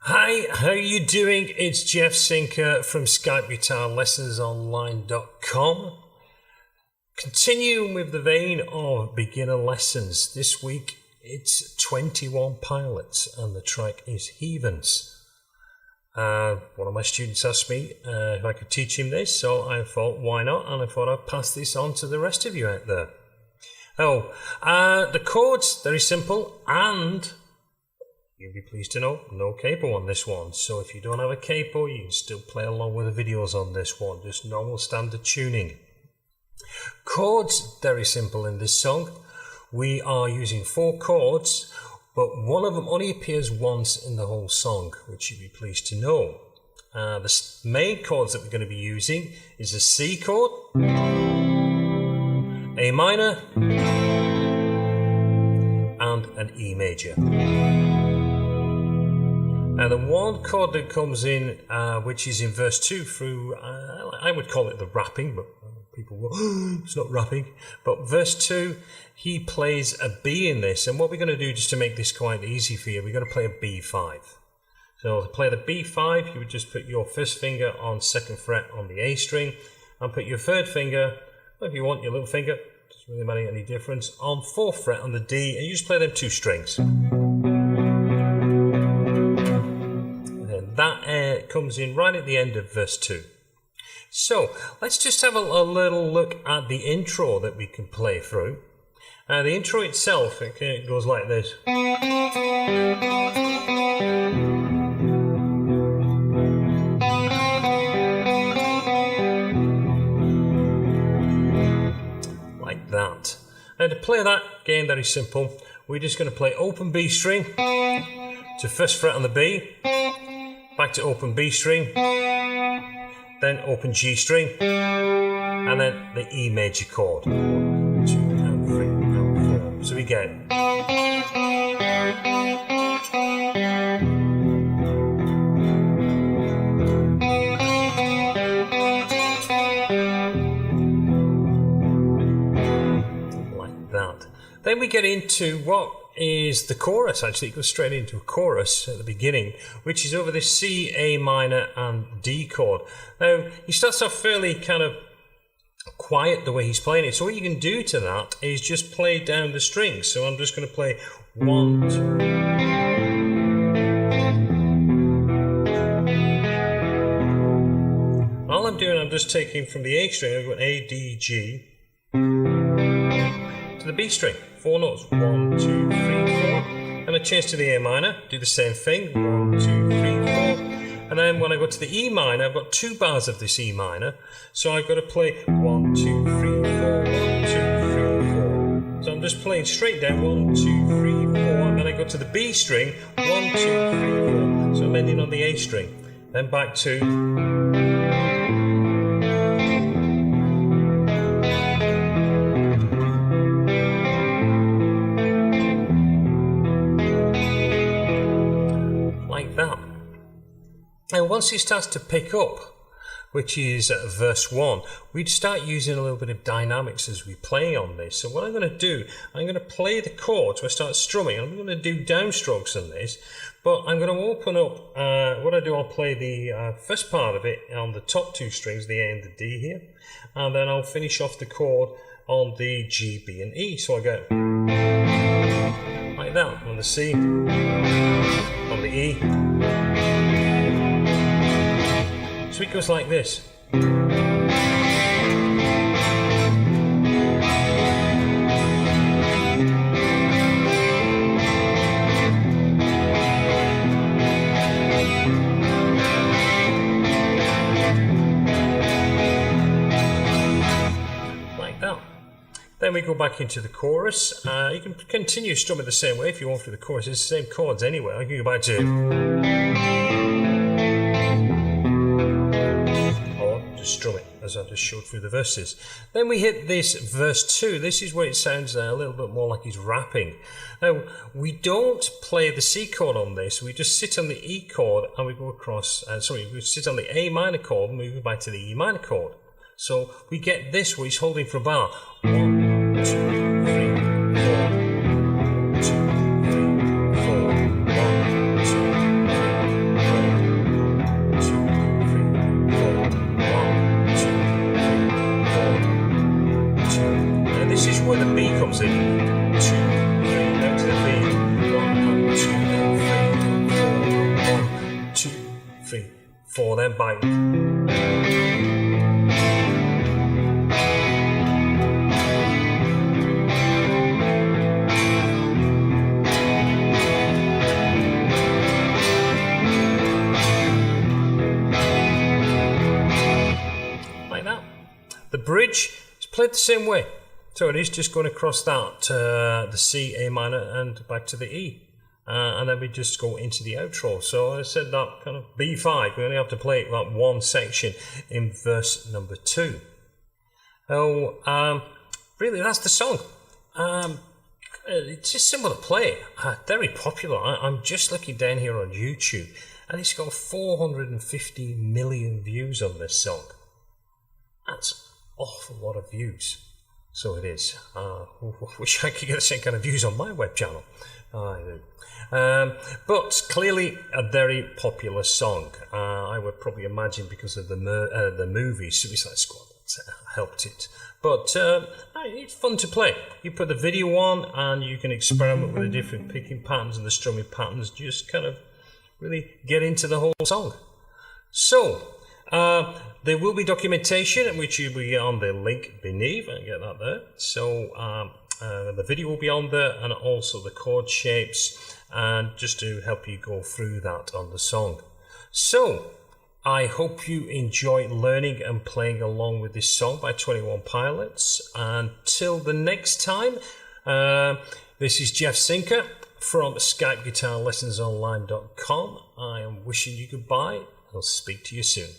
Hi, how are you doing? It's Jeff Sinker from SkypeGuitarLessonsOnline.com. Continuing with the vein of beginner lessons, this week it's 21 Pilots and the track is Heathens. One of my students asked me if I could teach him this, so I thought why not, and I thought I'd pass this on to the rest of you out there. The chords, very simple, and you'll be pleased to know, no capo on this one. So if you don't have a capo, you can still play along with the videos on this one, just normal standard tuning. Chords, very simple in this song. We are using 4 chords, but one of them only appears once in the whole song, which you'll be pleased to know. The main chords that we're going to be using is a C chord, A minor, and an E major. Now the one chord that comes in, which is in verse 2 through, I would call it the rapping, but people will, it's not rapping. But verse 2, he plays a B in this, and what we're going to do just to make this quite easy for you, we're going to play a B5. So to play the B5, you would just put your first finger on 2nd fret on the A string, and put your 3rd finger, if you want your little finger, doesn't really make any difference, on 4th fret on the D, and you just play them 2 strings. That comes in right at the end of verse 2. So let's just have a little look at the intro that we can play through. The intro itself, it goes like this. Like that. And to play that, again, very simple. We're just going to play open B string to 1st fret on the B. Back to open B string, then open G string, and then the E major chord. 1, 2, and 3, and 4. So we get like that. Then we get into what is the chorus. Actually, it goes straight into a chorus at the beginning, which is over this C, A minor and D chord. Now, he starts off fairly kind of quiet the way he's playing it, so what you can do to that is just play down the strings. So I'm just going to play 1, 2. All I'm doing, I'm just taking from the A string, I've got A, D, G, to the B string. 4 notes, 1, 2, 3, 4, and I change to the A minor, do the same thing, 1, 2, 3, 4, and then when I go to the E minor, I've got 2 bars of this E minor, so I've got to play 1, 2, 3, 4, 1, 2, 3, 4. So I'm just playing straight down, 1, 2, 3, 4, and then I go to the B string, 1, 2, 3, 4, so I'm ending on the A string, then back to that. And once it starts to pick up, which is verse 1, we'd start using a little bit of dynamics as we play on this. So what I'm going to do, I'm going to play the chords, so I start strumming, I'm going to do downstrokes on this, but I'm going to open up, what I do, I'll play the first part of it on the top 2 strings, the A and the D here, and then I'll finish off the chord on the G, B and E. So I go like that on the C, on the E. So it goes like this. Then we go back into the chorus. You can continue strumming the same way if you want through the chorus. It's the same chords anyway. I can go back to... or just strum it as I just showed through the verses. Then we hit this verse 2. This is where it sounds a little bit more like he's rapping. Now, we don't play the C chord on this. We just sit on the E chord and we go across... we sit on the A minor chord and move back to the E minor chord. So we get this where he's holding for a bar. 1, 2, 3, 4. 1, 2, 3, 4. 1, 2, 3, 4. 1, 2, 3, 4. 1, 2, 3, 4. 2. And this is where the B comes in. 2, 3, down to the B. 1, 2, 3, 4. 1, 2, 3, 4. Then back. The bridge is played the same way, so it is just going across that the C, A minor, and back to the E, and then we just go into the outro. So I said that kind of B5. We only have to play that one section in verse number 2. Really, that's the song. It's just simple to play. Very popular. I'm just looking down here on YouTube, and it's got 450 million views on this song. That's awful lot of views. So it is. Wish I could get the same kind of views on my web channel. I do. But clearly a very popular song. I would probably imagine because of the movie Suicide Squad that helped it. But it's fun to play. You put the video on and you can experiment with the different picking patterns and the strumming patterns. Just kind of really get into the whole song. So there will be documentation, which will be on the link beneath. I get that there. So the video will be on there, and also the chord shapes, and just to help you go through that on the song. So I hope you enjoy learning and playing along with this song by 21 Pilots. Until the next time, this is Jeff Sinker from SkypeGuitarLessonsOnline.com. I am wishing you goodbye. I'll speak to you soon.